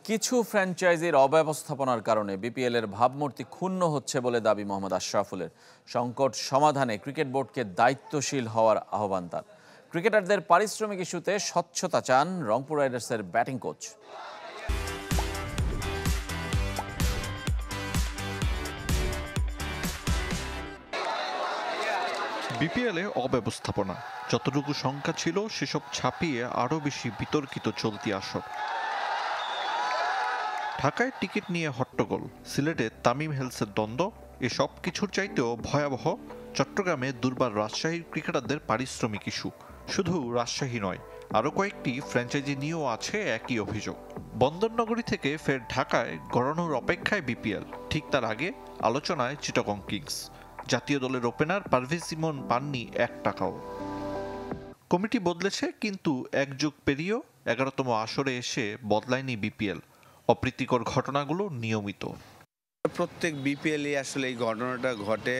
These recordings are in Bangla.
কিছু ফ্র্যাঞ্চাইজির অব্যবস্থাপনার কারণে বিপিএল এর ভাবমূর্তি ক্ষুণ্ণ হচ্ছে বলে দাবি মোহাম্মদ আশরাফুলের। সংকট সমাধানে ক্রিকেট বোর্ডকে দায়িত্বশীল হওয়ার আহ্বান তার। ক্রিকেটারদের পারিশ্রমিক ইস্যুতে স্বচ্ছতা চান রংপুর রাইডার্সের ব্যাটিং কোচ। বিপিএলে অব্যবস্থাপনা যতটুকু শঙ্কা ছিল সেসব ছাপিয়ে আরও বেশি বিতর্কিত চলতি আসর। ঢাকায় টিকিট নিয়ে হট্টগোল, সিলেটে তামিম হেলসের দ্বন্দ্ব, এসব কিছুর চাইতেও ভয়াবহ চট্টগ্রামে দুর্বার রাজশাহীর ক্রিকেটারদের পারিশ্রমিক ইস্যু। শুধু রাজশাহী নয়, আরও কয়েকটি ফ্র্যাঞ্চাইজি নিয়েও আছে একই অভিযোগ। বন্দরনগরী থেকে ফের ঢাকায় গড়ানোর অপেক্ষায় বিপিএল, ঠিক তার আগে আলোচনায় চিটাগং কিংস। জাতীয় দলের ওপেনার পারভেজ ইমন পাননি 1 টাকাও। কমিটি বদলেছে, কিন্তু এক যুগ পেরিয়েও 11তম আসরে এসে বদলায়নি বিপিএল। অপ্রীতিকর ঘটনাগুলো নিয়মিত। প্রত্যেক বিপিএল আসলে এই ঘটনাটা ঘটে,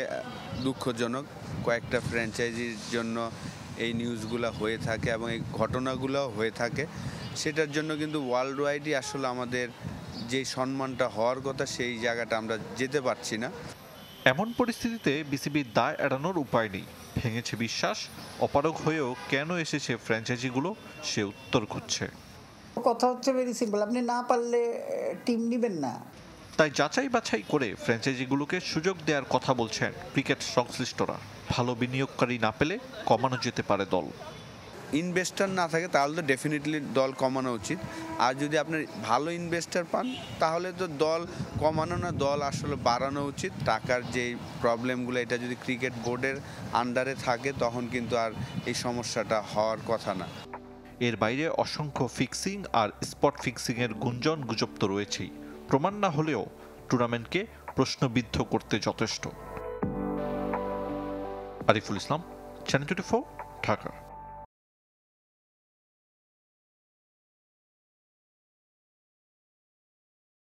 দুঃখজনক। কয়েকটা ফ্র্যাঞ্চাইজির জন্য এই নিউজগুলো হয়ে থাকে এবং এই ঘটনাগুলো হয়ে থাকে। সেটার জন্য কিন্তু ওয়ার্ল্ড ওয়াইডই আসলে আমাদের যে সম্মানটা হওয়ার কথা সেই জায়গাটা আমরা যেতে পারছি না। এমন পরিস্থিতিতে বিসিবির দায় এড়ানোর উপায় নেই। ভেঙেছে বিশ্বাস, অপারগ হয়েও কেন এসেছে ফ্র্যাঞ্চাইজিগুলো, সে উত্তর খুঁজছে। কথা হচ্ছে ভেরি সিম্পল, আপনি না পারলে টিম নেবেন না। তাই যাচাই বাছাই করে ফ্র্যাঞ্চাইজিগুলোকে সুযোগ দেওয়ার কথা বলছেন ক্রিকেট সংশ্লিষ্টরা। ভালো বিনিয়োগকারী না পেলে কমানো যেতে পারে দল। ইনভেস্টার না থাকে তাহলে তো ডেফিনেটলি দল কমানো উচিত। আর যদি আপনি ভালো ইনভেস্টার পান তাহলে তো দল কমানো না, দল আসলে বাড়ানো উচিত। টাকার যে প্রবলেমগুলো, এটা যদি ক্রিকেট বোর্ডের আন্ডারে থাকে তখন কিন্তু আর এই সমস্যাটা হওয়ার কথা না। এর বাইরে অসংখ্য ফিক্সিং আর স্পট ফিক্সিংয়ের গুজব তো রয়েছেই। প্রমাণ না হলেও টুর্নামেন্টকে প্রশ্নবিদ্ধ করতে যথেষ্ট। আরিফুল ইসলাম, চ্যানেল 24, ঢাকা।